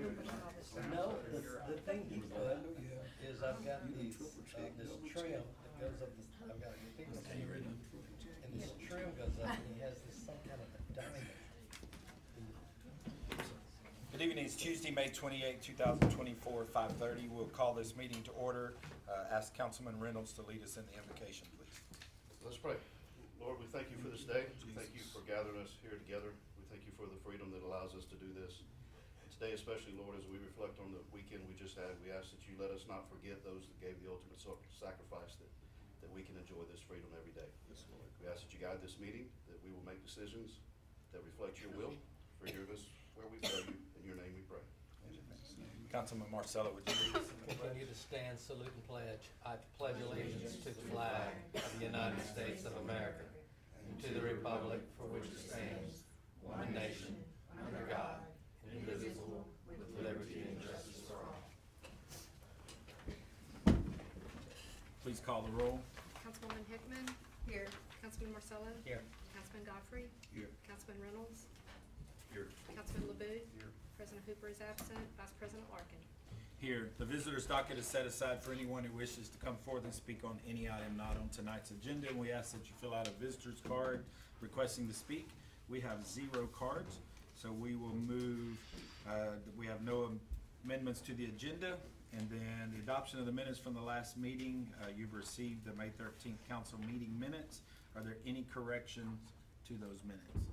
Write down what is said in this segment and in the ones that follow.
accomplishing all this stuff. No, the thing he put is I've got these, this trim that goes up this, I've got a big one, and this trim goes up and he has this some kind of a diamond. Good evening. It's Tuesday, May 28, 2024, 5:30. We'll call this meeting to order. Ask Councilman Reynolds to lead us in the invocation, please. Let's pray. Lord, we thank you for this day. We thank you for gathering us here together. We thank you for the freedom that allows us to do this. And today, especially, Lord, as we reflect on the weekend we just had, we ask that you let us not forget those that gave the ultimate sacrifice, that we can enjoy this freedom every day. Yes, Lord. We ask that you guide this meeting, that we will make decisions that reflect your will. Forgive us where we fail you. In your name we pray. Councilman Marcelo, would you lead us? Continue to stand, salute, and pledge. I pledge allegiance to the flag of the United States of America, and to the republic for which it stands, one nation, under God, indivisible, with liberty and justice for all. Please call the roll. Councilwoman Hickman. Here. Councilman Marcelo. Here. Councilman Godfrey. Here. Councilman Reynolds. Here. Councilman LeBoux. Here. President Hooper is absent. Vice President Larkin. Here. The visitor's docket is set aside for anyone who wishes to come forth and speak on any item not on tonight's agenda, and we ask that you fill out a visitor's card requesting to speak. We have 0 cards, so we will move, we have no amendments to the agenda, and then the adoption of the minutes from the last meeting. You've received the May 13th council meeting minutes. Are there any corrections to those minutes?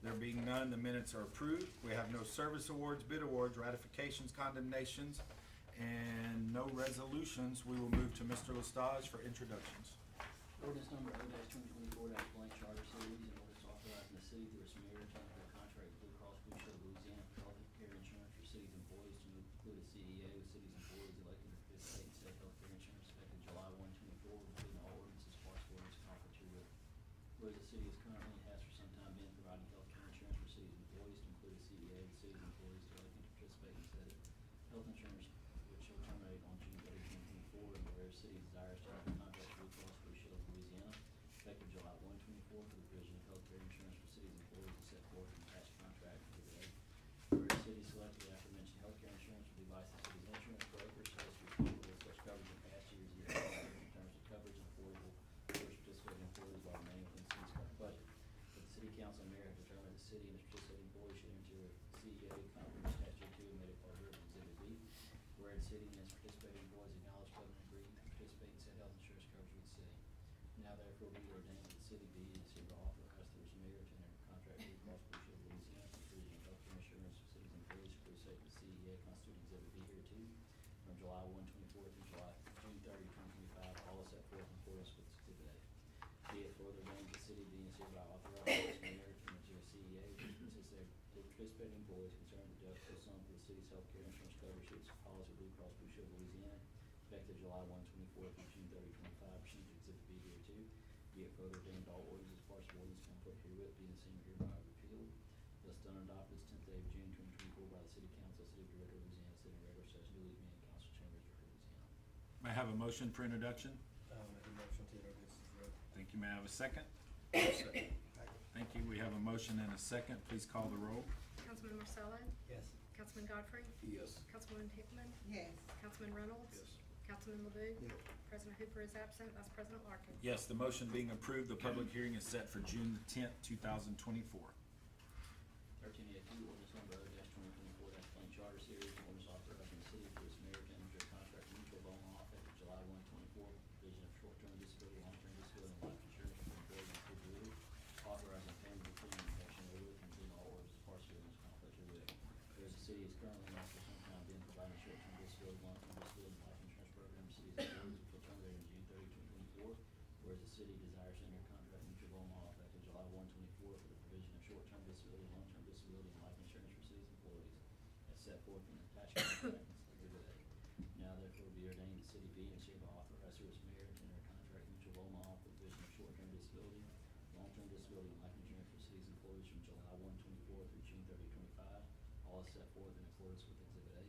There being none, the minutes are approved. We have no service awards, bid awards, ratifications, condemnations, and no resolutions. We will move to Mr. Lestage for introductions. Ordinance number O-2024 blank charter series, and ordinance authorizing the city through its mayor to enter a contract with Blue Cross Blue Shield of Louisiana for health care insurance for city's employees to include a CEA with city's employees elected to participate in said health care insurance effective July 1, 24, including all ordinances, parts, ordinance, conflict herewith. Whereas the city is currently and has for some time been providing health care insurance for city's employees to include a CEA with city's employees elected to participate in said health insurance, which shall terminate on June 30, 2024, and whereas city desires to have a contract with Blue Cross Blue Shield of Louisiana effective July 1, 24 for the provision of health care insurance for city's employees as set forth in the attached contract for today. Whereas city selected the aforementioned health care insurance will be licensed city's insurance broker so as to respond with such coverage in past years in terms of coverage and affordable for participating employees while remaining within the city's current budget. But the city council and mayor have determined the city and its participating employees should enter a CEA conference attached to and made a part of Exhibit B, where the city and its participating employees acknowledge covenant agreement to participate in said health insurance coverage with the city. Now therefore be ordained that the city be and is hereby authorized through its mayor to enter a contract with Blue Cross Blue Shield of Louisiana for the provision of health care insurance for city's employees for the sake of the CEA constituting Exhibit B hereto from July 1, 24 through June 30, 2025, all is set forth in accordance with Exhibit A. Be it further ordained that the city be and is hereby authorized through its mayor to enter a CEA which consists of the participating employees concerned with deductible sum for the city's health care insurance coverage through its policy of Blue Cross Blue Shield of Louisiana effective July 1, 24 through June 30, 25, pursuant to Exhibit B hereto. Be it further ordained all ordinances, parts of ordinance conflict herewith being the same hereby repealed. Thus done and adopted this 10th day of June 2024 by the City Council, City of DeRidder, Louisiana, City of regular session, duly convened council chambers, DeRidder, Louisiana. May I have a motion for introduction? Make a motion to introduce this read. Thank you. May I have a second? Thank you. We have a motion and a second. Please call the roll. Councilman Marcelo. Yes. Councilman Godfrey. Yes. Councilwoman Hickman. Yes. Councilman Reynolds. Yes. Councilman LeBoux. Yes. President Hooper is absent. Vice President Larkin. Yes, the motion being approved, the public hearing is set for June 10th, 2024. 1382, ordinance number O-2024 blank charter series, ordinance authorizing the city through its mayor to enter a contract with mutual loan law effective July 1, 24, provision of short-term disability, long-term disability, and life insurance for employees and supervisors, authorizing payment of premium protection herewith, including all orders, parts of ordinance conflict herewith. Whereas the city is currently and for some time been providing short-term disability, long-term disability, and life insurance program to city's employees until terminated on June 30, 2024. Whereas the city desires to enter a contract with mutual loan law effective July 1, 24 for the provision of short-term disability, long-term disability, and life insurance for city's employees as set forth in the attached contract and Exhibit A. Now therefore be ordained the city be and is hereby authorized through its mayor to enter a contract with mutual loan law for the provision of short-term disability, long-term disability, and life insurance for city's employees from July 1, 24 through June 30, 25, all is set forth in accordance with Exhibit A.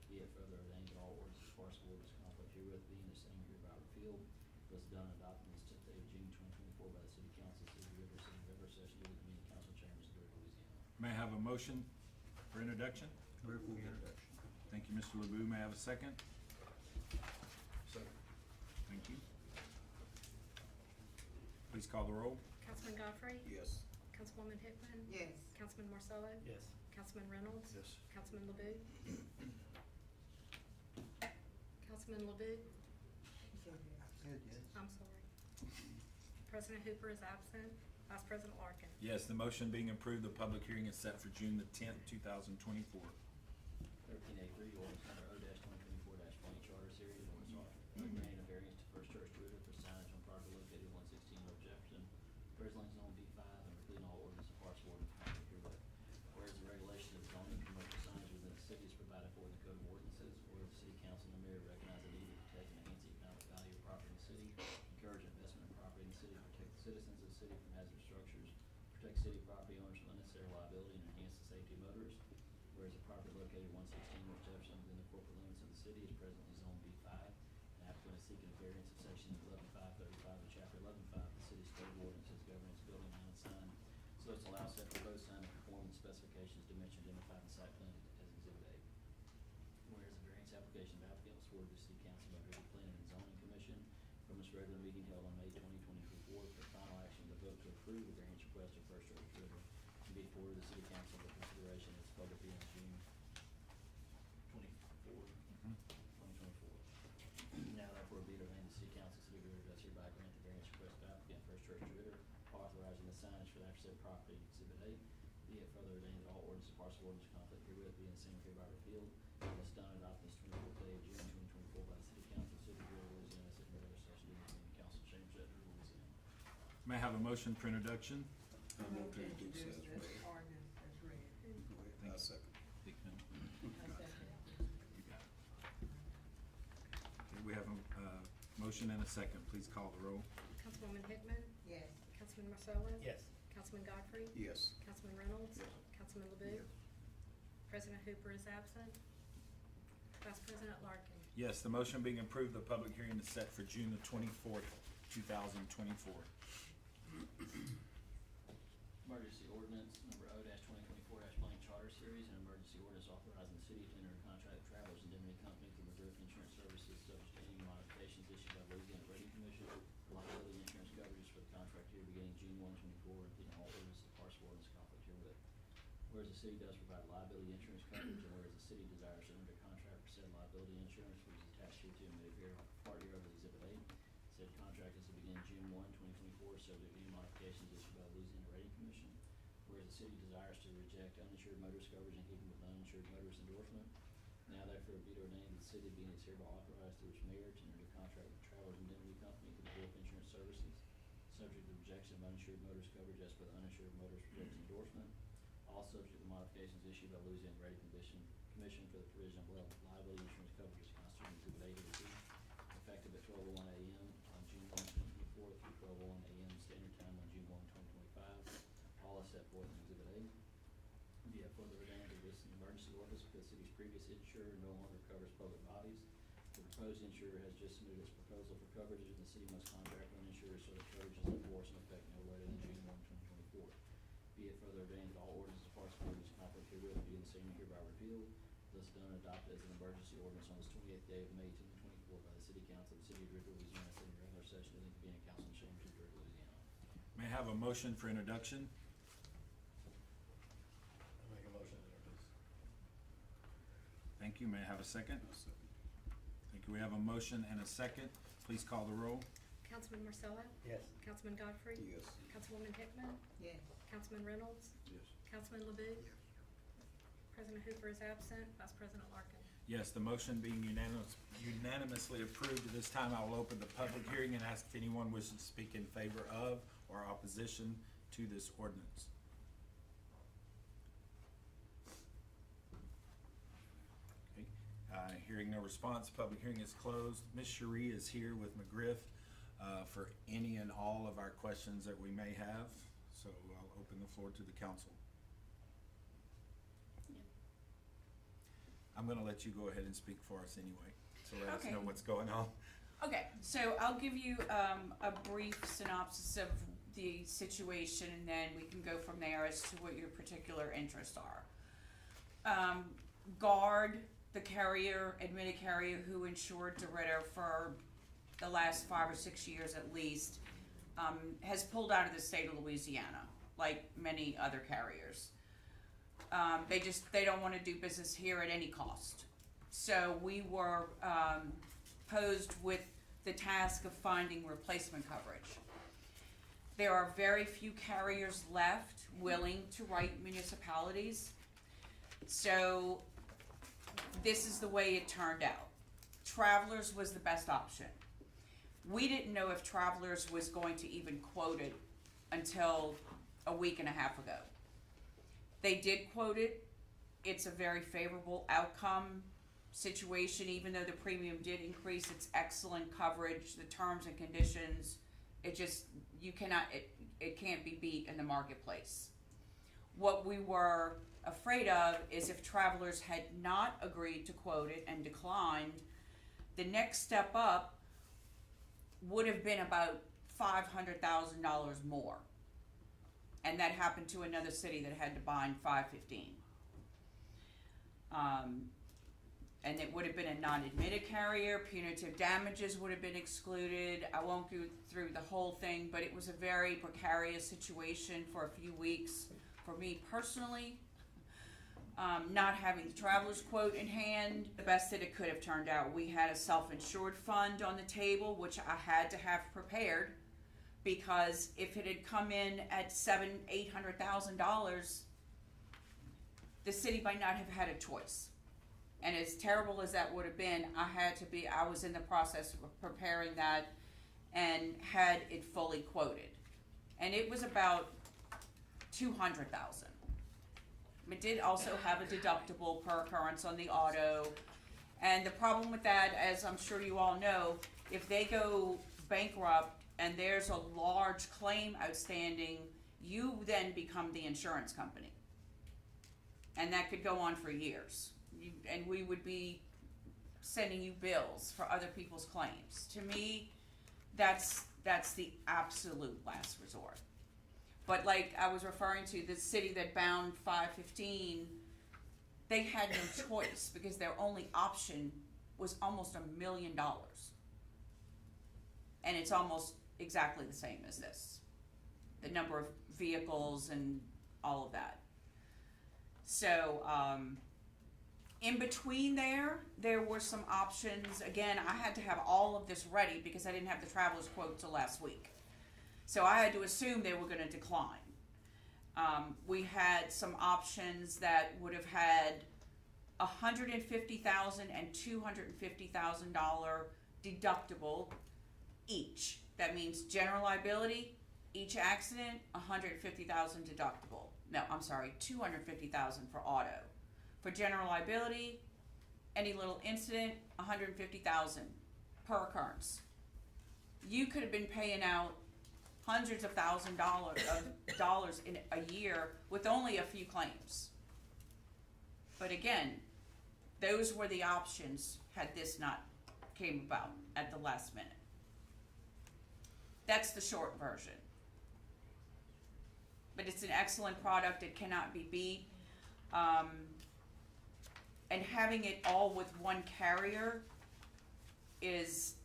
Be it further ordained that all ordinances, parts of ordinance conflict herewith being the same hereby repealed. Thus done and adopted this 10th day of June 2024 by the City Council, City of DeRidder, City of regular session, duly convened council chambers of DeRidder, Louisiana. May I have a motion for introduction? Move for introduction. Thank you, Mr. Ledoux. May I have a second? Second. Thank you. Please call the roll. Councilman Godfrey? Yes. Councilwoman Hickman? Yes. Councilman Marcello? Yes. Councilman Reynolds? Yes. Councilman Ledoux? Councilman Ledoux? I said yes. I'm sorry. President Hooper is absent. Vice President Larkin? Yes, the motion being approved, the public hearing is set for June the 10th, 2024. 13A3, ordinance number O-2024-20, charter series, ordinance granting a variance to First Church DeRidder for signage on property located at 116 North Jefferson, presently zone B5, and repealing all ordinance and parts of ordinance conflict herewith. Whereas the regulation of zoning and commercial signage within the city is provided for in the Code of Ordinances, whereas the city council and the mayor recognize the need to protect and enhance the economic value of property in the city, encourage investment in property in the city, protect the citizens of the city from hazardous structures, protect city property owners from unnecessary liability, and enhance the safety of motorists. Whereas the property located at 116 North Jefferson within the corporate limits of the city is presently zone B5, and applicant is seeking a variance of section 11.535 of chapter 11.5 of the city's code of ordinances governing its building and sign, so as to allow said proposed sign to conform with specifications dimensioned identified in the site plan as Exhibit A. Whereas the variance application of applicant was forwarded to the city council by the Planning and Zoning Commission from its regular meeting held on May 2024 for final action to vote to approve the variance request of First Church DeRidder and be forwarded to the city council for consideration at its public hearing on June 2024. Now therefore be it ordained the city council, city of DeRidder does hereby grant the variance request of applicant First Church DeRidder, authorizing the signage for the aforesaid property Exhibit A. Be it further ordained that all ordinance and parts of ordinance conflict herewith be in the same hereby repealed, and this done and adopted this 24th day of June 2024 by the city council, city of DeRidder, Louisiana, city of DeRidder, session of the council chambers at DeRidder, Louisiana. May I have a motion for introduction? I move to introduce as read. ordinance as read. Go ahead. I second. Hickman. I second. You got it. Okay, we have a motion and a second. Please call the roll. Councilwoman Hickman? Yes. Councilman Marcello? Yes. Councilman Godfrey? Yes. Councilman Reynolds? Yes. Councilman Ledoux? President Hooper is absent. Vice President Larkin? Yes, the motion being approved, the public hearing is set for June the 24th, 2024. Emergency ordinance number O-2024-20 charter series, an emergency ordinance authorizing the city to enter a contract with Travelers Indemnity Company for McGriff Insurance Services subject to any modifications issued by Louisiana Rating Commission for liability insurance coverages for the contract year beginning June 1, 2024, including all ordinance and parts of ordinance conflict herewith. Whereas the city does provide liability insurance coverage, and whereas the city desires to enter a contract for said liability insurance, which is attached here to and made here part here of Exhibit A. Said contract is to begin June 1, 2024, subject to any modifications issued by the Louisiana Rating Commission. Whereas the city desires to reject uninsured motorist coverage in keeping with uninsured motorist endorsement. Now therefore be it ordained that the city being is hereby authorized through its mayor to enter a contract with Travelers Indemnity Company for the Wolf Insurance Services, subject to rejection of uninsured motorist coverage as per the uninsured motorist protection endorsement. All subject to modifications issued by Louisiana Rating Commission for the provision of liability insurance coverage constituting Exhibit A to the B, effective at 12:01 a.m. on June 1, 2024 through 12:01 a.m. standard time on June 1, 2025. All is set forth in Exhibit A. Be it further ordained that this is an emergency ordinance because the city's previous insurer no longer covers public bodies. The proposed insurer has just submitted its proposal for coverages, and the city must contract with an insurer so that coverage is in force and effect no later than June 1, 2024. Be it further ordained that all ordinances, parts of ordinance conflict herewith be in the same hereby repealed. Thus done and adopted as an emergency ordinance on this 28th day of May 2024 by the city council of the city of DeRidder, Louisiana, in regular session of the convening council in chambers of DeRidder, Louisiana. May I have a motion for introduction? I make a motion to introduce. Thank you. May I have a second? I second. Thank you. We have a motion and a second. Please call the roll. Councilman Marcello? Yes. Councilman Godfrey? Yes. Councilwoman Hickman? Yes. Councilman Reynolds? Yes. Councilman Ledoux? President Hooper is absent. Vice President Larkin? Yes, the motion being unanimously approved, at this time I will open the public hearing and ask if anyone wishes to speak in favor of or opposition to this ordinance. Okay, hearing no response, public hearing is closed. Ms. Cherie is here with McGriff for any and all of our questions that we may have, so I'll open the floor to the council. I'm gonna let you go ahead and speak for us anyway, so let us Okay. know what's going on. Okay, so I'll give you a brief synopsis of the situation, and then we can go from there as to what your particular interests are. Guard, the carrier, admitted carrier who insured DeRidder for the last 5 or 6 years at least, has pulled out of the state of Louisiana, like many other carriers. They don't wanna do business here at any cost. So we were, posed with the task of finding replacement coverage. There are very few carriers left willing to write municipalities. So this is the way it turned out. Travelers was the best option. We didn't know if Travelers was going to even quote it until a week and a half ago. They did quote it. It's a very favorable outcome situation, even though the premium did increase. It's excellent coverage, the terms and conditions. It just, it can't be beat in the marketplace. What we were afraid of is if Travelers had not agreed to quote it and declined, the next step up would have been about $500,000 more. And that happened to another city that had to bind $515,000. And it would have been a non-admitted carrier, punitive damages would have been excluded. I won't go through the whole thing, but it was a very precarious situation for a few weeks for me personally. Not having the Travelers quote in hand, the best that it could have turned out. We had a self-insured fund on the table, which I had to have prepared, because if it had come in at $700,000-800,000, the city might not have had a choice. And as terrible as that would have been, I was in the process of preparing that and had it fully quoted. And it was about $200,000. It did also have a deductible per occurrence on the auto. And the problem with that, as I'm sure you all know, if they go bankrupt and there's a large claim outstanding, you then become the insurance company. And that could go on for years. And we would be sending you bills for other people's claims. To me, that's the absolute last resort. But like I was referring to, the city that bound 515, they had no choice because their only option was almost $1 million. And it's almost exactly the same as this. The number of vehicles and all of that. So, in between there were some options. Again, I had to have all of this ready because I didn't have the Travelers quote till last week. So I had to assume they were gonna decline. We had some options that would have had $150,000 and $250,000 deductible each. That means general liability, each accident, $150,000 deductible. No, I'm sorry, $250,000 for auto. For general liability, any little incident, $150,000 per occurrence. You could have been paying out hundreds of thousands of dollars in a year with only a few claims. But again, those were the options had this not came about at the last minute. That's the short version. But it's an excellent product, it cannot be beat. And having it all with one carrier is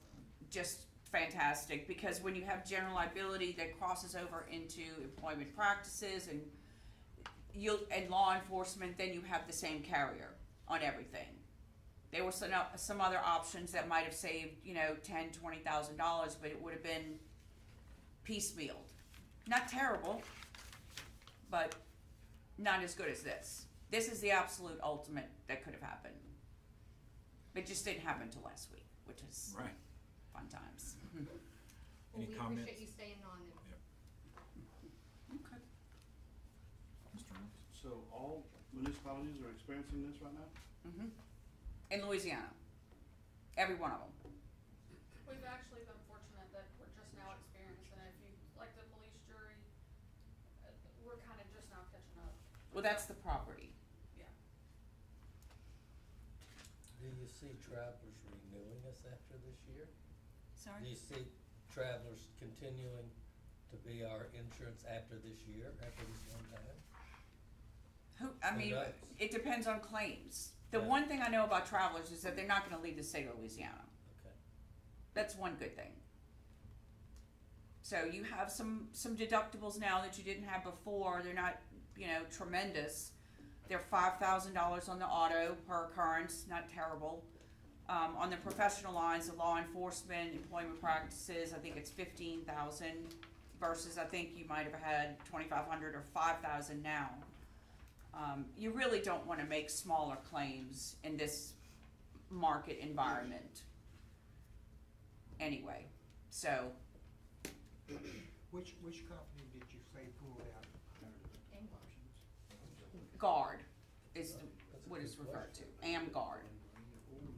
just fantastic, because when you have general liability that crosses over into employment practices and law enforcement, then you have the same carrier on everything. There were some other options that might have saved, $10,000, $20,000, but it would have been piecemealed. Not terrible, but not as good as this. This is the absolute ultimate that could have happened. It just didn't happen till last week, which is Right. fun times. Any comments? We appreciate you staying on it. Okay. Mr. Reynolds? So all municipalities are experiencing this right now? Mm-hmm. In Louisiana, every one of them. We've actually been fortunate that we're just now experiencing it. If you, like the police jury, we're kind of just now catching up. Well, that's the property. Yeah. Do you see Travelers renewing us after this year? Do Sorry? you see Travelers continuing to be our insurance after this year, after this one time? I mean, knows? it depends on claims. The Yeah. one thing I know about travelers is that they're not gonna leave the state of Louisiana. Okay. That's one good thing. So you have some deductibles now that you didn't have before. They're not, tremendous. They're $5,000 on the auto per occurrence, not terrible. On the professional lines, the law enforcement, employment practices, I think it's 15,000 versus I think you might have had 2,500 or 5,000 now. You really don't want to make smaller claims in this market environment. Anyway, so Which company did you say pulled out? Guard is what it's referred to. AmGuard.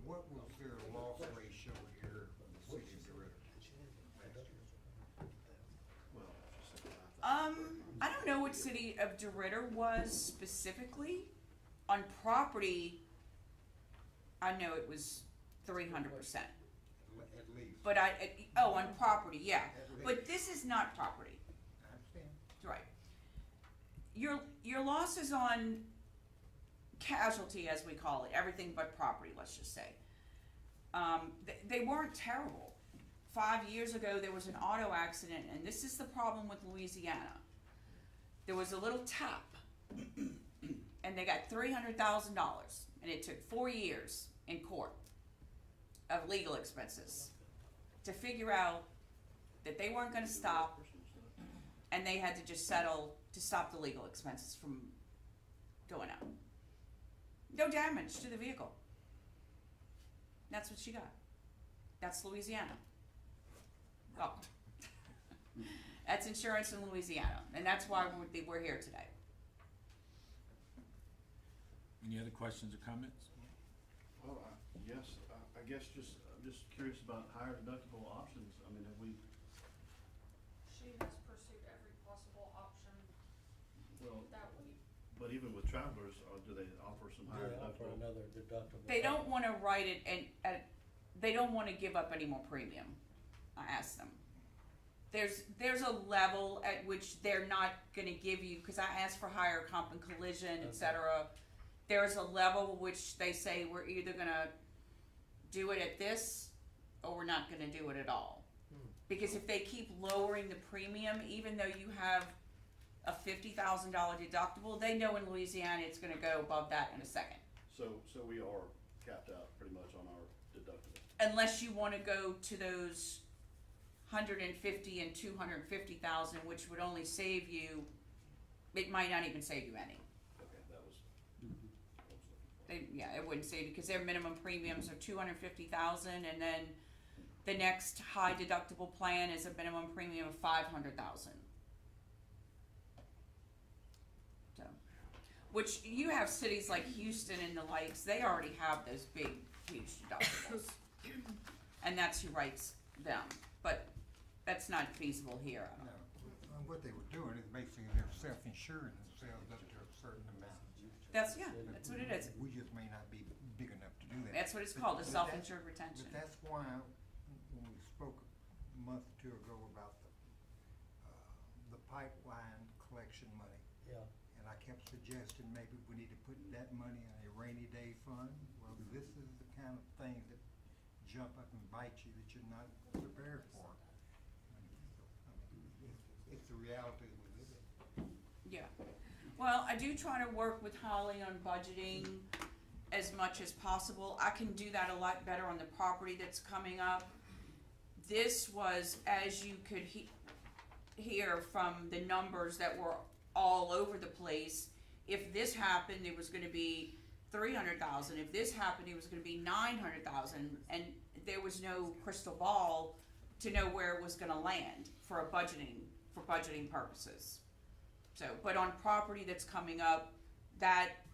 What was their loss ratio here in the city of DeRidder last year? I don't know what city of DeRidder was specifically. On property, I know it was 300%. At least. But on property, yeah. But this is not property, I understand. right? Your losses on casualty, as we call it, everything but property, let's just say, they weren't terrible. 5 years ago, there was an auto accident, and this is the problem with Louisiana. There was a little tap, and they got $300,000, and it took 4 years in court of legal expenses to figure out that they weren't going to stop, and they had to just settle to stop the legal expenses from going out. No damage to the vehicle. That's what she got. That's Louisiana. Oh. That's insurance in Louisiana, and that's why we're here today. Any other questions or comments? Well, yes, I guess I'm just curious about higher deductible options. I mean, have we, She has pursued every possible option well, that we, but even with travelers, do they offer some higher Yeah, for deductible? another deductible. They don't want to write it, and they don't want to give up any more premium. I asked them. There's a level at which they're not going to give you, because I asked for higher comp and collision, Okay. etc. There's a level which they say we're either going to do it at this, or we're not going to do it at all. Because if they keep lowering the premium, even though you have a $50,000 deductible, they know in Louisiana it's going to go above that in a second. So we are capped out pretty much on our deductible. Unless you want to go to those 150 and 250,000, which would only save you, it might not even save you any. Okay, that was what I was looking for. It wouldn't save you, because their minimum premiums are 250,000, and then the next high deductible plan is a minimum premium of 500,000. So, which you have cities like Houston and the likes, they already have those big, huge deductibles, and that's who writes them. But that's not feasible here. No, what they were doing is basically they're self-insuring themselves up to a certain amount. That's what it is. We just may not be big enough to do that. That's what it's called, a But self-insured retention. But that's why, when we spoke a month or two ago about the pipeline collection money, Yeah. and I kept suggesting maybe we need to put that money in a rainy day fund. Well, this is the kind of thing that jump up and bite you that you're not prepared for. It's the reality we live in. Yeah. Well, I do try to work with Holly on budgeting as much as possible. I can do that a lot better on the property that's coming up. This was, as you could hear from the numbers that were all over the place, if this happened, it was gonna be 300,000. If this happened, it was gonna be 900,000. And there was no crystal ball to know where it was gonna land for budgeting purposes. So, but on property that's coming up, that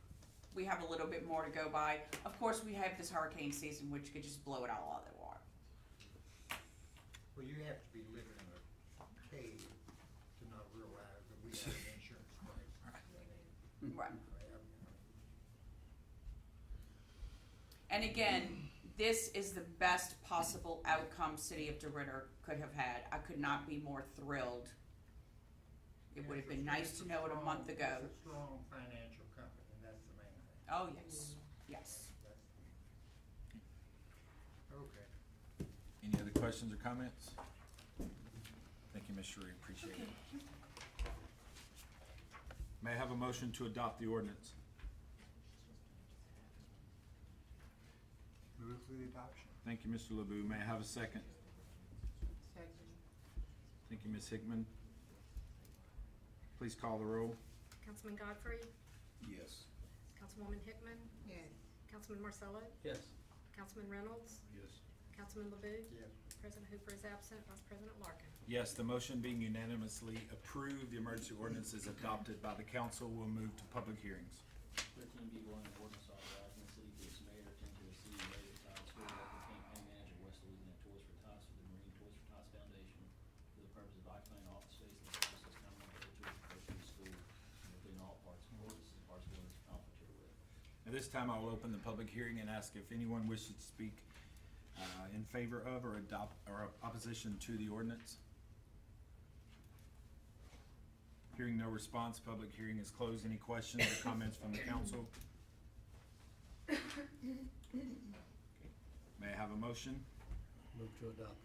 we have a little bit more to go by. Of course, we have this hurricane season, which could just blow it all out of the water. Well, you have to be living in a cave to not realize that we have an insurance crisis. Right. And again, this is the best possible outcome City of DeRidder could have had. I could not be more thrilled. It would have been nice to know it a month ago. It's a strong financial company, and that's the main thing. Oh, yes, yes. questions or comments? Thank you, Ms. Sheree, appreciate it. May I have a motion to adopt the ordinance? Move for the adoption. Thank you, Mr. LeBou. May I have a second? Second. Thank you, Ms. Hickman. Please call the roll. Councilman Godfrey, Yes. Councilwoman Hickman, Yes. Councilman Marcello, Yes. Councilman Reynolds, Yes. Councilman LeBou. Yes. President Hooper is absent. Vice President Larkin. Yes, the motion being unanimously approved, the emergency ordinance is adopted by the council. We'll move to public hearings. 13B1, an ordinance authorizing the city through its mayor to enter a CEA with Todd School, local campaign manager, West Louisiana Toys for Tots, with the Marine Toys for Tots Foundation, for the purpose of occupying office space and services common to the school, and within all parts of ordinances, parts of ordinance conflict herewith. At this time, I will open the public hearing and ask if anyone wishes to speak in favor of or opposition to the ordinance. Hearing no response, public hearing is closed. Any questions or comments from the council? May I have a motion? Move to adopt.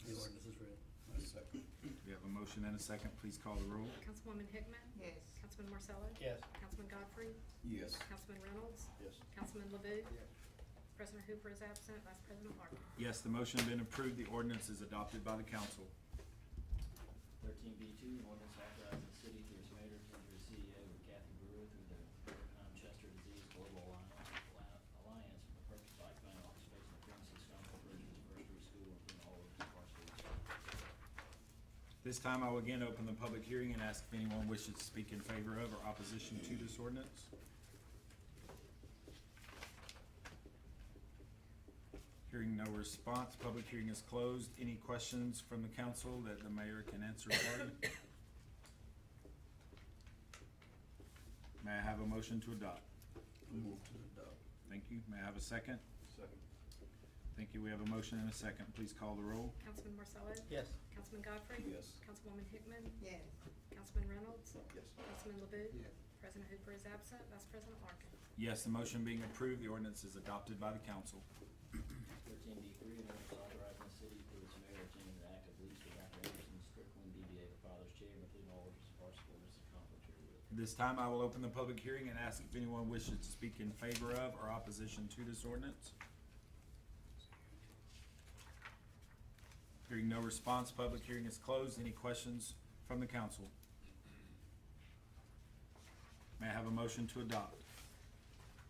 The ordinance is read. Second. We have a motion and a second. Please call the roll. Councilwoman Hickman, Yes. Councilman Marcello, Yes. Councilman Godfrey, Yes. Councilman Reynolds, Yes. Councilman LeBou. Yes. President Hooper is absent. Vice President Larkin. Yes, the motion been approved. The ordinance is adopted by the council. 13B2, an ordinance authorizing the city through its mayor to enter a CEA with Kathy Brewer through the Chester Disease Global Alliance for the purpose of occupying office space in the premises common to Bridges First School, including all of the parts of the school. This time, I will again open the public hearing and ask if anyone wishes to speak in favor of or opposition to this ordinance. Hearing no response, public hearing is closed. Any questions from the council that the mayor can answer for you? May I have a motion to adopt? Move to adopt. Thank you. May I have a second? Second. Thank you. We have a motion and a second. Please call the roll. Councilman Marcello, Yes. Councilman Godfrey, Yes. Councilwoman Hickman, Yes. Councilman Reynolds, Yes. Councilman LeBou. Yes. President Hooper is absent. Vice President Larkin. Yes, the motion being approved, the ordinance is adopted by the council. 13B3, an ordinance authorizing the city through its mayor to enter an active lease with Dr. Anderson Strickland, DBA, for Father's Charity, including all of its parts of ordinance conflict herewith. At this time, I will open the public hearing and ask if anyone wishes to speak in favor of or opposition to this ordinance. Hearing no response, public hearing is closed. Any questions from the council? May I have a motion to adopt?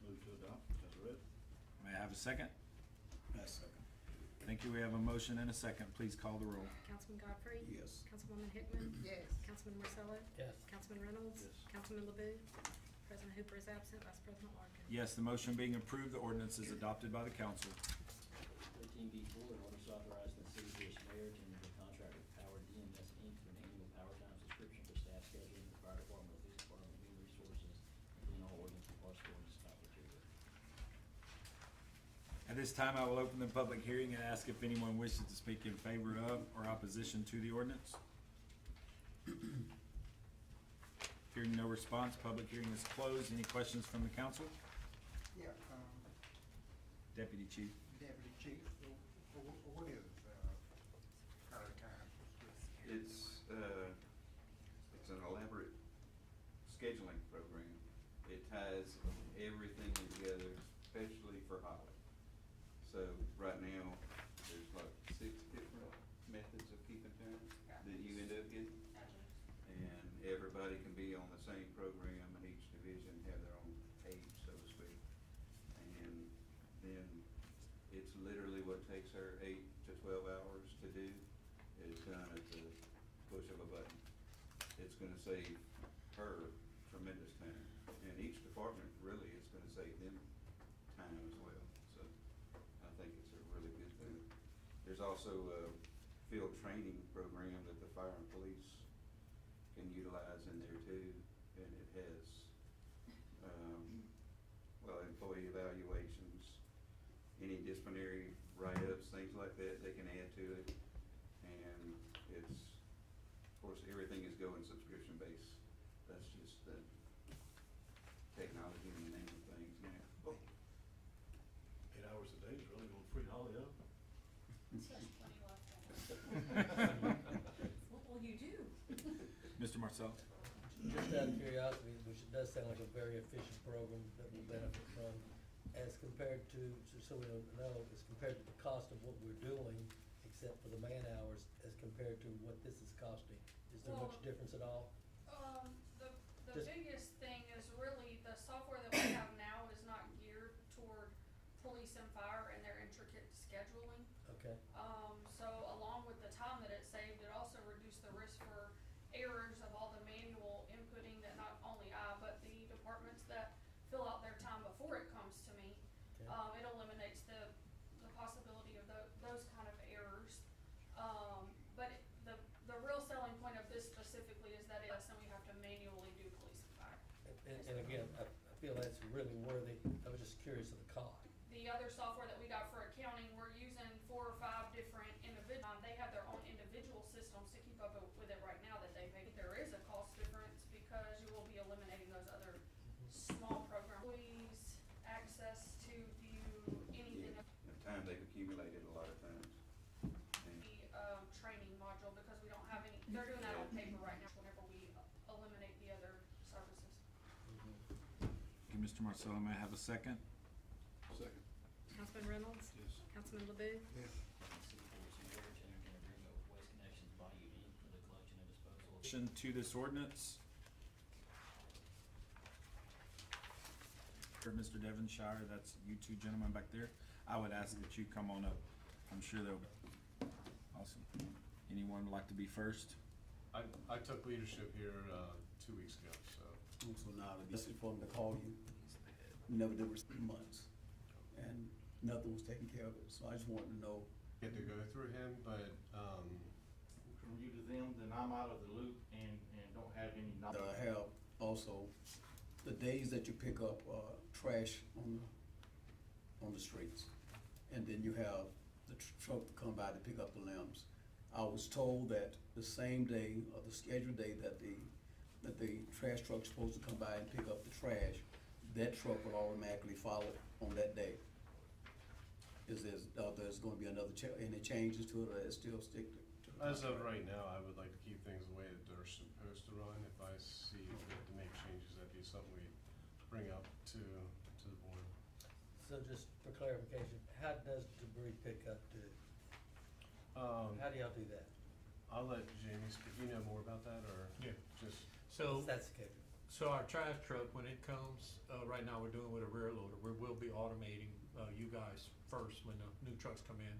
Move to adopt as read. May I have a second? Second. Thank you. We have a motion and a second. Please call the roll. Councilman Godfrey, Yes. Councilwoman Hickman, Yes. Councilman Marcello, Yes. Councilman Reynolds, Yes. Councilman LeBou. President Hooper is absent. Vice President Larkin. Yes, the motion being approved, the ordinance is adopted by the council. 13B4, an ordinance authorizing the city through its mayor to enter a contract with Power DMS Inc. for an annual power time subscription for staff scheduling, the fire department, police department, and human resources, including all ordinance and parts of ordinance conflict herewith. At this time, I will open the public hearing and ask if anyone wishes to speak in favor of or opposition to the ordinance. Hearing no response, public hearing is closed. Any questions from the council? Yeah, Deputy Chief. Deputy Chief, what is, power time? It's an elaborate scheduling program. It ties everything together, especially for Holly. So right now, there's like 6 different methods of keeping time that you end up getting. And everybody can be on the same program, and each division have their own page, so to speak. And then it's literally what takes her 8 to 12 hours to do is done at the push of a button. It's gonna save her tremendous time, and each department really is gonna save them time as well, so I think it's a really good thing. There's also a field training program that the fire and police can utilize in there too, and it has, employee evaluations, any disciplinary write-ups, things like that, they can add to it. And it's, of course, everything is going subscription based. That's just the technology and the name of things now. 8 hours a day is really gonna free Holly up. Mr. Marcel? Just out of curiosity, which it does sound like a very efficient program that we'll benefit from, as compared to, so we don't know, as compared to the cost of what we're doing, except for the man hours, as compared to what this is costing. Is there much Well, difference at all? The Just- biggest thing is really the software that we have now is not geared toward police and fire and their intricate scheduling. Okay, So along with the time that it saved, it also reduced the risk for errors of all the manual inputting that not only I, but the departments that fill out their time before it comes to me. okay. It eliminates the possibility of those kind of errors. But the real selling point of this specifically is that it's something we have to manually do police and fire. And again, I feel that's really worthy. I was just curious of the cost. The other software that we got for accounting, we're using 4 or 5 different individual, they have their own individual systems to keep up with it right now that they make. There is a cost difference because you will be eliminating those other small programs. Employees access to view anything of The time they've accumulated a lot of times. And the, training module because we don't have any, they're doing that on paper right now whenever we eliminate the other services. Okay, Mr. Marcel, may I have a second? Second. Councilman Reynolds? Yes. Councilman LeBouf? City Board of Mayor to enter an agreement with Waste Connections Bayou Inc. for the collection and disposal of Addition to this ordinance. For Mr. Devonshire, that's you two gentlemen back there. I would ask that you come on up. I'm sure they'll, awesome. Anyone would like to be first? I took leadership here, 2 weeks ago, so. So now the message for them to call you, never did receive months, and nothing was taken care of it, so I just wanted to know. Had to go through him, but, From you to them, then I'm out of the loop and don't have any knowledge. I have also, the days that you pick up, trash on the streets, and then you have the truck to come by to pick up the limbs. I was told that the same day, or the scheduled day that the trash truck's supposed to come by and pick up the trash, that truck will automatically follow on that day. There's gonna be any changes to it, or it still stick to the as of contract? right now, I would like to keep things the way that they're supposed to run. If I see fit to make changes, that'd be something we bring up to the board. So just for clarification, how does debris pickup do? How do y'all do that? I'll let Jamie speak. You know more about that, or? Yeah. Just, So, That's the schedule. so our trash truck, when it comes, right now we're doing with a rear loader, we will be automating, you guys first when the new trucks come in.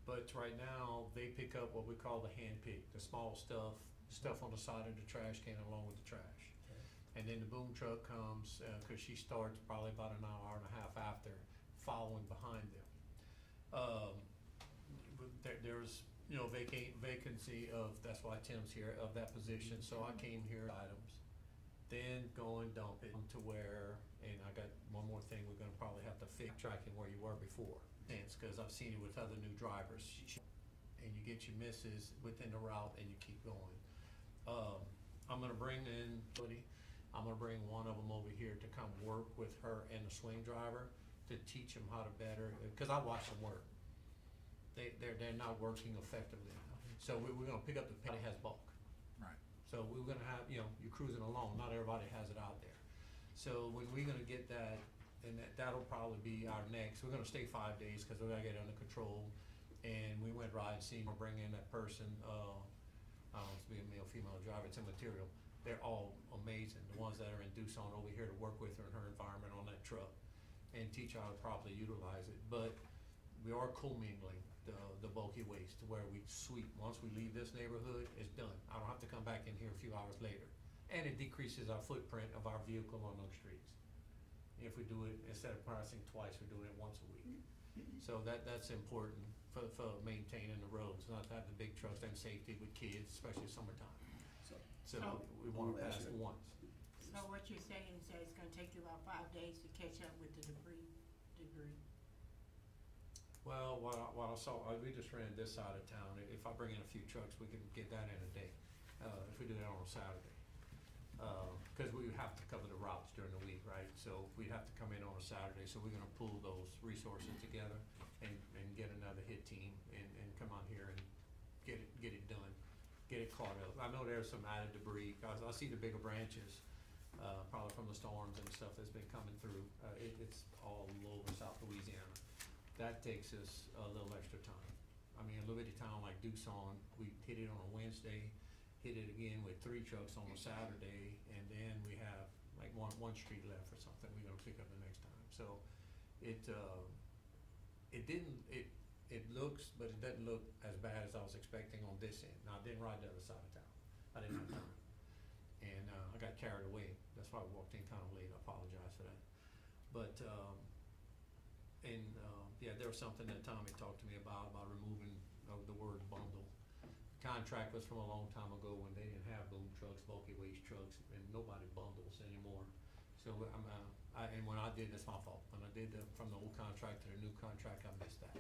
But right now, they pick up what we call the hand pick, the small stuff on the side of the trash can along with the trash. Okay. And then the boom truck comes, cause she starts probably about an hour and a half after, following behind them. There's, vacancy of, that's why Tim's here, of that position, so I came here items. Then go and dump it to where, and I got one more thing, we're gonna probably have to fix tracking where you were before. Cause I've seen it with other new drivers, and you get your misses within the route and you keep going. I'm gonna bring in, I'm gonna bring one of them over here to come work with her and the swing driver to teach them how to better, cause I watch them work. They're not working effectively enough. So we're gonna pick up the pen that has bulk. Right. So we're gonna have, you're cruising along, not everybody has it out there. So when we're gonna get that, and that'll probably be our next, we're gonna stay 5 days, cause we gotta get it under control. And we went ride, seeing, we'll bring in that person, I don't know, it's be a male, female driver, it's immaterial. They're all amazing, the ones that are in Doosan over here to work with her in her environment on that truck and teach her how to properly utilize it. But we are commingling the bulky waste to where we sweep. Once we leave this neighborhood, it's done. I don't have to come back in here a few hours later. And it decreases our footprint of our vehicle on those streets. If we do it, instead of passing twice, we're doing it once a week. So that's important for maintaining the roads, not to have the big trucks and safety with kids, especially summertime. So we wanna pass it once. So what you're saying is that it's gonna take you about 5 days to catch up with the debris? Well, what I saw, we just ran this side of town. If I bring in a few trucks, we can get that in a day, if we do that on a Saturday. Cause we have to cover the routes during the week, right? So we have to come in on a Saturday, so we're gonna pool those resources together and get another hit team and come out here and get it done. get it caught up. I know there's some added debris, 'cause I see the bigger branches, probably from the storms and stuff that's been coming through. It's all over South Louisiana. That takes us a little extra time. I mean, a little bitty town like Doosan, we hit it on a Wednesday, hit it again with 3 trucks on a Saturday, and then we have like one street left or something we're gonna pick up the next time. So it looks, but it doesn't look as bad as I was expecting on this end. Now, I didn't ride the other side of town. I didn't have time. And I got carried away. That's why I walked in kind of late. I apologize for that. But, yeah, there was something that Tommy talked to me about removing the word bundle. Contract was from a long time ago when they didn't have boom trucks, bulky waste trucks, and nobody bundles anymore. So and when I did, that's my fault. When I did from the old contract to the new contract, I missed that.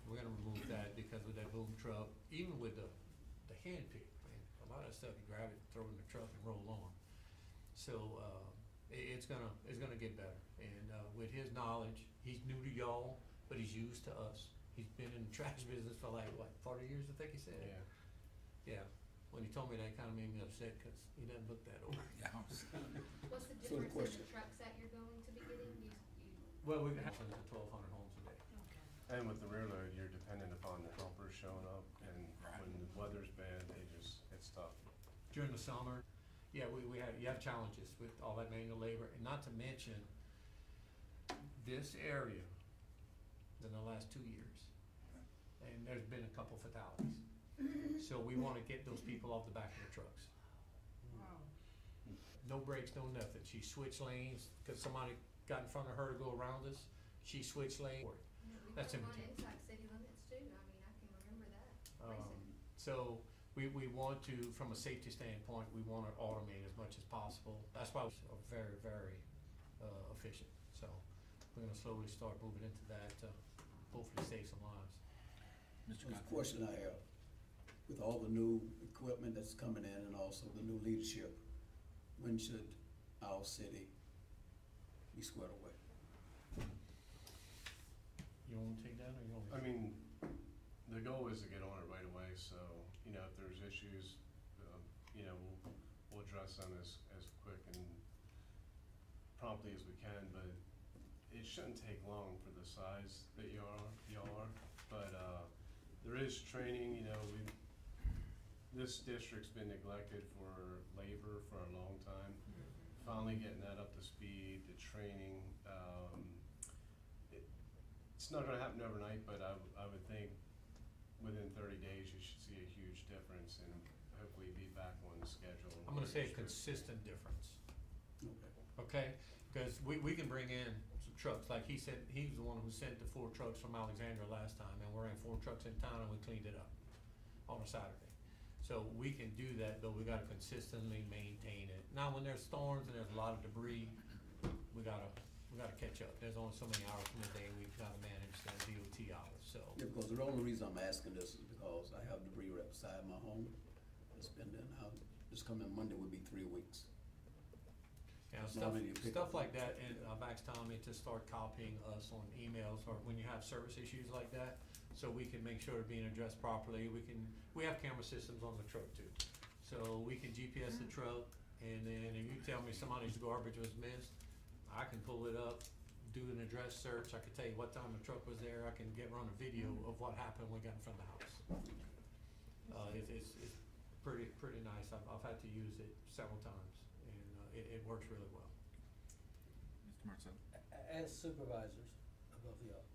We're gonna remove that because with that boom truck, even with the hand pick, man, a lot of that stuff, you grab it, throw it in the truck and roll on. So, it's gonna get better. And, with his knowledge, he's new to y'all, but he's used to us. He's been in the trash business for like, what, 40 years, I think he said? Yeah. Yeah. When he told me that, it kinda made me upset, cause he doesn't look that old. What's the So the difference question- in the trucks that you're going to be getting? Well, we have to 1,200 homes a day. Okay. And with the rear load, you're dependent upon the helpers showing up, and when the weather's bad, it's tough. During the summer, yeah, you have challenges with all that manual labor, and not to mention this area in the last 2 years, and there's been a couple fatalities. So we wanna get those people off the back of the trucks. Wow. No brakes, no nothing. She switched lanes, cause somebody got in front of her to go around us, she switched lane. We That's put one immaterial. inside city limits too, I mean, I can remember that recent. So we want to, from a safety standpoint, we want to automate as much as possible. That's why we're very, very efficient. So we're gonna slowly start moving into that, hopefully save some lives. Mr. The Godfrey? question I have, with all the new equipment that's coming in and also the new leadership, when should our city be squared away? You wanna take that or you want me? I mean, the goal is to get on it right away, so, you know, if there's issues, you know, we'll address them as quick and promptly as we can, but it shouldn't take long for the size that y'all are, but, there is training, you know, this district's been neglected for labor for a long time. Finally getting that up to speed, the training, it's not gonna happen overnight, but I would think within 30 days, you should see a huge difference and hopefully be back on schedule. I'm gonna say a consistent difference, Okay. okay? Cause we can bring in some trucks, like he said, he was the one who sent the 4 trucks from Alexandria last time, and we ran 4 trucks in town and we cleaned it up on a Saturday. So we can do that, but we gotta consistently maintain it. Now, when there's storms and there's a lot of debris, we gotta catch up. There's only so many hours in the day, we've gotta manage the DOT hours, so. Yeah, because the only reason I'm asking this is because I have debris right beside my home. It's been there now, this coming Monday would be 3 weeks. Yeah, It's stuff, not really a pickup. stuff like that, and I've asked Tommy to start copying us on emails or when you have service issues like that, so we can make sure they're being addressed properly. We have camera systems on the truck too. So we can GPS the truck, and then if you tell me somebody's garbage was missed, I can pull it up, do an address search, I can tell you what time the truck was there, I can run a video of what happened when we got in front of the house. It's pretty nice. I've had to use it several times, and it works really well. Mr. Marcel? As supervisors above y'all,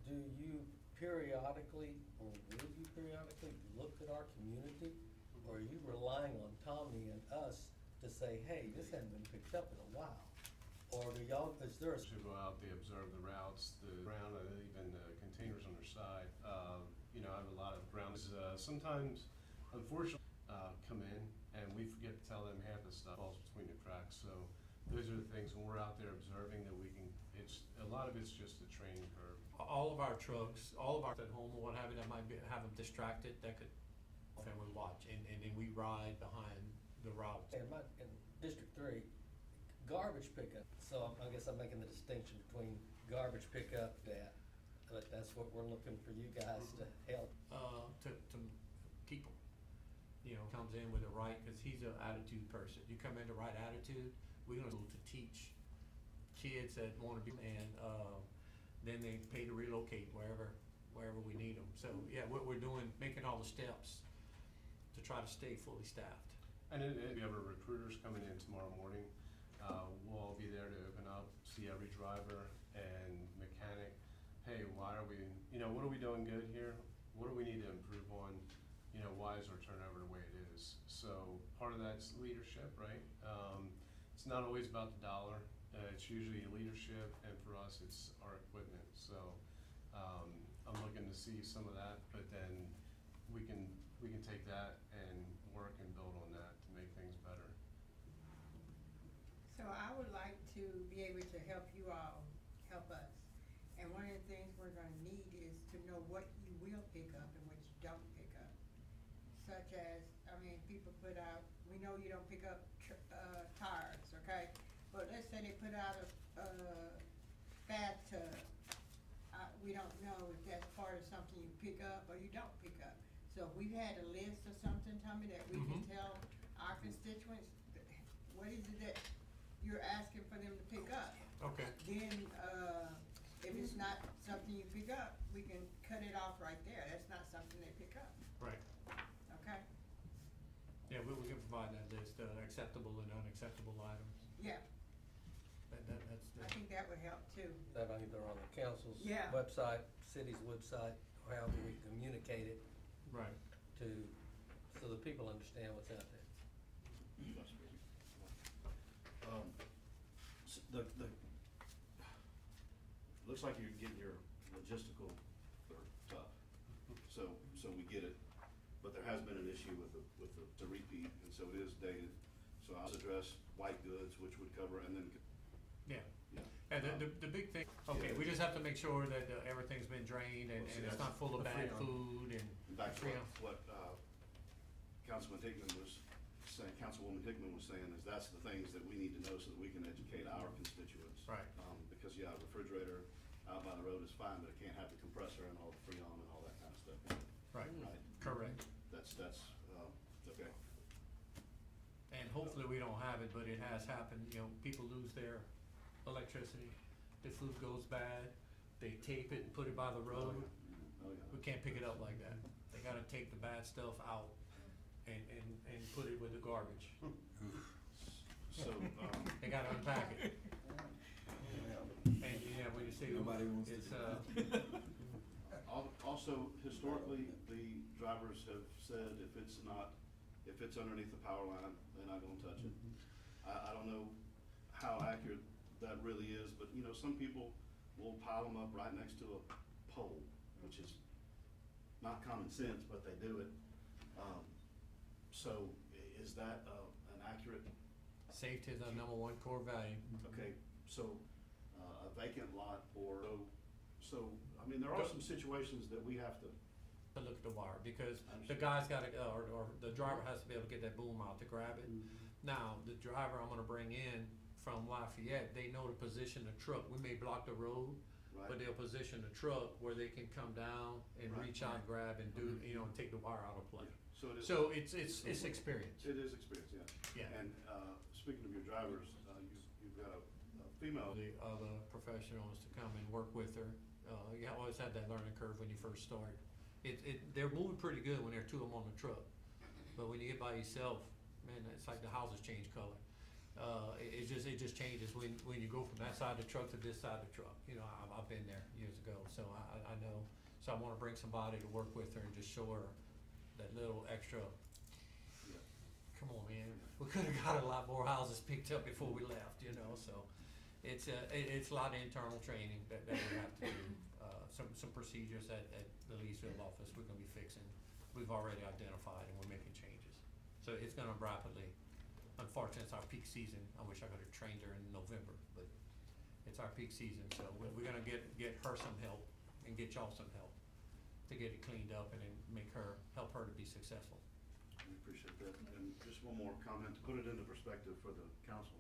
do you periodically, or will you periodically look at our community? Or are you relying on Tommy and us to say, hey, this hasn't been picked up in a while? Or do y'all, is there a? Should go out, they observe the routes, the ground, and even the containers on their side. You know, I have a lot of grounds, sometimes, unfortunately, come in and we forget to tell them half the stuff falls between the cracks. So those are the things when we're out there observing that we can, a lot of it's just the training curve. All of our trucks, all of our at home or what have you, that might have them distracted, that could, and we watch, and then we ride behind the routes. In District 3, garbage pickup, so I guess I'm making the distinction between garbage pickup but that's what we're looking for you guys to help. To keep them. comes in with the right, cause he's an attitude person. You come in the right attitude, we're gonna to teach kids that wanna be, and, then they pay to relocate wherever we need them. So, yeah, what we're doing, making all the steps to try to stay fully staffed. And if you have recruiters coming in tomorrow morning, we'll all be there to open up, see every driver and mechanic. Hey, why are we, what are we doing good here? What do we need to improve on? Why is our turnover the way it is? So part of that's leadership, right? It's not always about the dollar. It's usually leadership, and for us, it's our equipment. So I'm looking to see some of that, but then we can take that and work and build on that to make things better. So I would like to be able to help you all, help us. And one of the things we're gonna need is to know what you will pick up and what you don't pick up. Such as, people put out, we know you don't pick up tires, okay? But let's say they put out a bathtub. We don't know if that's part of something you pick up or you don't pick up. So if we had a list or something, Tommy, that we can tell our constituents, what is it that you're asking for them to pick up? Okay. Then, if it's not something you pick up, we can cut it off right there. That's not something they pick up, Right. okay? Yeah, we can provide that list, acceptable and unacceptable items. Yeah, That's I think that would help too. That either on the council's Yeah. website, city's website, or however we communicate it right. so the people understand what's out there. Looks like you're getting your logistical tough, so we get it, but there has been an issue with the repeat, and so it is dated. So I'll address white goods, which would cover, and then, Yeah. yeah. And the big thing, okay, we just have to make sure that everything's been drained and it's not full of bad food and. Back to Freon. what Councilwoman Hickman was saying, is that's the things that we need to know so that we can educate our constituents. Right. Because, yeah, a refrigerator out by the road is fine, but it can't have the compressor and all the Freon and all that kind of stuff. Right. Right? Correct. That's, okay. And hopefully we don't have it, but it has happened, people lose their electricity, the food goes bad, they tape it and put it by the road. Oh, yeah. We can't pick it up like that. They gotta take the bad stuff out and put it with the garbage. So, They gotta unpack it. And, when you say, Nobody wants to it's, do also, historically, the drivers have said if it's underneath the power line, they're not gonna touch it. I don't know how accurate that really is, but, some people will pile them up right next to a pole, which is not common sense, but they do it. So is that an accurate? safety is our number one core value. Okay, so a vacant lot there are some situations that we have to. To look at the wire, because the guy's gotta, or the driver has to be able to get that boom out to grab it. Now, the driver I'm gonna bring in from Lafayette, they know to position the truck. We may block the road, Right. but they'll position the truck where they can come down and Right. reach out and grab and do, and take the wire out of play. So it is. So it's experience. It is experience, yeah. Yeah. And, speaking of your drivers, you've got a female. The other professionals to come and work with her. You always have that learning curve when you first start. They're moving pretty good when there are two of them on the truck. But when you get by yourself, man, it's like the houses change color. It just changes when you go from that side of the truck to this side of the truck. I've been there years ago, so I know. So I wanna bring somebody to work with her and just show her that little extra. Yeah. Come on, man, we could've got a lot more houses picked up before we left, so it's a lot of internal training that we have to do. Some procedures at the Leesville office we're gonna be fixing, we've already identified and we're making changes. So it's gonna rapidly, unfortunately, it's our peak season. I wish I could've trained her in November, but it's our peak season, so we're gonna get her some help and get y'all some help to get it cleaned up and then help her to be successful. We appreciate that. And just one more comment, to put it into perspective for the council.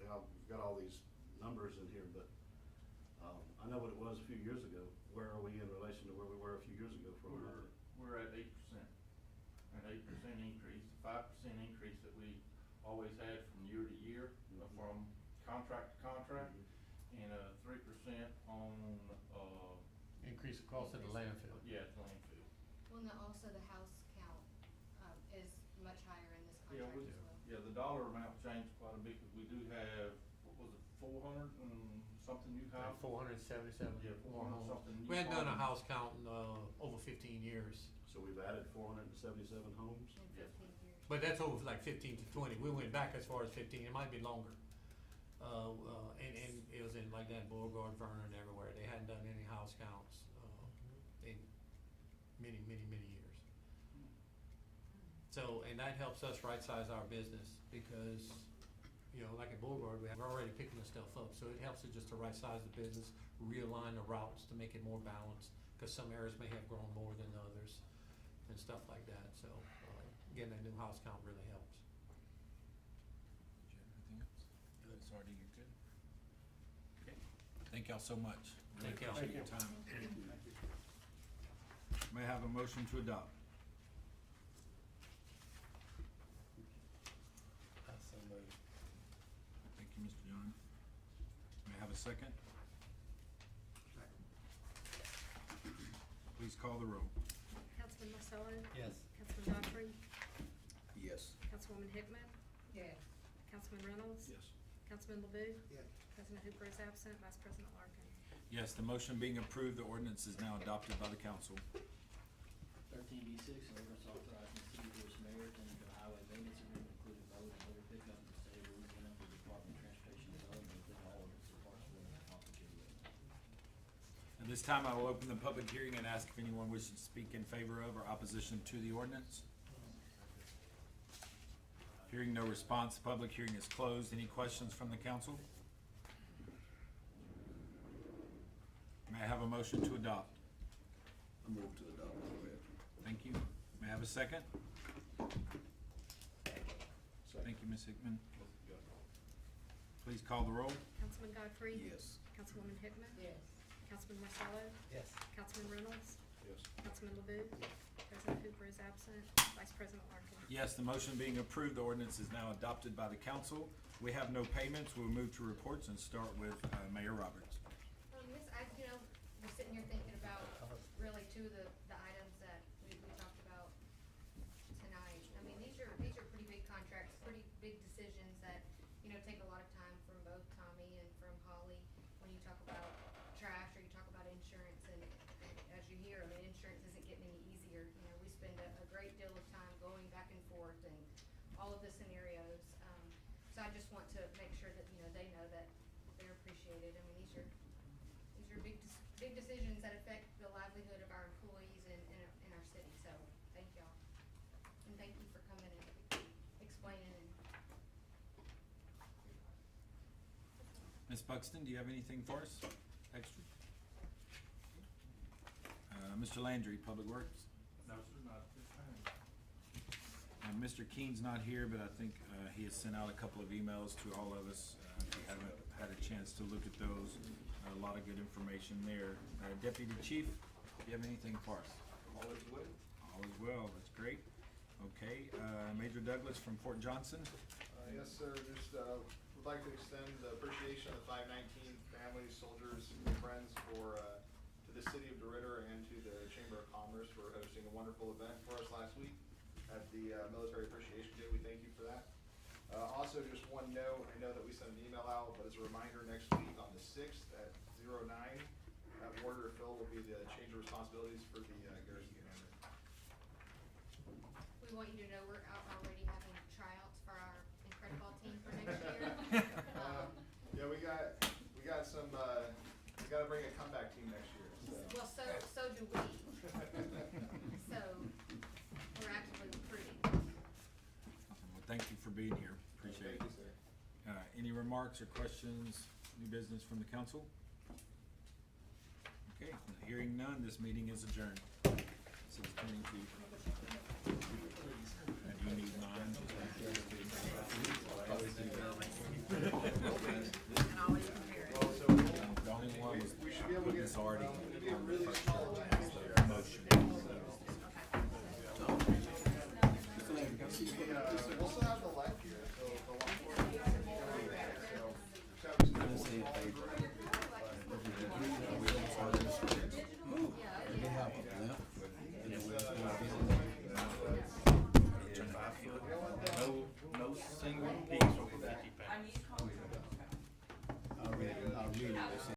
We've got all these numbers in here, but, I know what it was a few years ago. Where are we in relation to where we were a few years ago for our? We're at 8%, and 8% increase, 5% increase that we always had from year to year, from contract to contract, and 3% on, Increase the cost of the landfill. yeah, landfill. Well, no, also the house count, is much higher in this Yeah, contract we, as well. yeah, the dollar amount changed quite a bit, because we do have, what was it, 400 and something new houses? 477 Yeah, more 400 homes. something new We hadn't done a homes. house count in, over 15 years. So we've added 477 homes? In Yes. 15 years. But that's over like 15 to 20. We went back as far as 15. It might be longer. And it was in like that Beauregard, Vernon, everywhere. They hadn't done any house counts in many, many, many years. So, and that helps us right-size our business because, you know, like at Beauregard, we're already picking the stuff up. So it helps us just to right-size the business, realign the routes to make it more balanced because some areas may have grown more than others and stuff like that. So getting that new house count really helps. Anything else? Good. Sardi, you're good? Okay. Thank y'all so much. Really Thank y'all. appreciate your time. May I have a motion to adopt? So moved. Thank you, Mr. John. May I have a second? Please call the roll. Councilman Marcello? Yes. Councilman Godfrey? Yes. Councilwoman Hickman? Yes. Councilman Reynolds? Yes. Councilman LeBeau? Yes. President Hooper is absent. Vice President Larkin? Yes, the motion being approved, the ordinance is now adopted by the council. 13B6, an ordinance authorizing the city board's mayor to enter a highway maintenance agreement including road and motor pickup in the state of Louisiana for the Department of Transportation Development, including all of its departments within the complicated way. At this time, I will open the public hearing and ask if anyone wishes to speak in favor of or opposition to the ordinance. Hearing no response, the public hearing is closed. Any questions from the council? May I have a motion to adopt? I move to adopt. Go ahead. Thank you. May I have a second? Thank you, Ms. Hickman. Please call the roll. Councilman Godfrey? Yes. Councilwoman Hickman? Yes. Councilman Marcello? Yes. Councilman Reynolds? Yes. Councilman LeBeau? President Hooper is absent. Vice President Larkin? Yes, the motion being approved, the ordinance is now adopted by the council. We have no payments. We'll move to reports and start with Mayor Roberts. Yes, I, was sitting here thinking about really two of the items that we talked about tonight. I mean, these are pretty big contracts, pretty big decisions that, take a lot of time from both Tommy and from Holly when you talk about trash or you talk about insurance. And as you hear, I mean, insurance isn't getting any easier. We spend a great deal of time going back and forth and all of the scenarios. So I just want to make sure that, they know that they're appreciated. I mean, these are big decisions that affect the livelihood of our employees in our city, so thank y'all. And thank you for coming and explaining and. Ms. Buxton, do you have anything for us? Extra? Mr. Landry, Public Works. No, sir, not at this time. Mr. Keene's not here, but I think he has sent out a couple of emails to all of us. If you haven't had a chance to look at those, a lot of good information there. Deputy Chief, do you have anything for us? All is well. All is well, that's great. Okay, Major Douglas from Fort Johnson. Yes, sir, just would like to extend the appreciation of the 519 families, soldiers, and friends to the city of DeRidder and to the Chamber of Commerce for hosting a wonderful event for us last week at the Military Appreciation Day. We thank you for that. Also, just one note, I know that we sent an email out, but as a reminder, next week on the 6th at 09, at Warrior Phil will be the change of responsibilities for the garrison commander. We want you to know we're out already having tryouts for our Incredible team for next year. Yeah, we got some, we gotta bring a comeback team next year, so. Well, so do we. So, we're actively recruiting. Well, thank you for being here, appreciate it. Thank you, sir. Any remarks or questions, new business from the council? Okay, hearing none, this meeting is adjourned. 6:22. And you need mine? Always do that. And always compare it. Well, so The only one was, we should be able to get, it's already it'd be a on the really first small one, package so there. motion. Okay. single piece will be keep I need contract. I'll read this.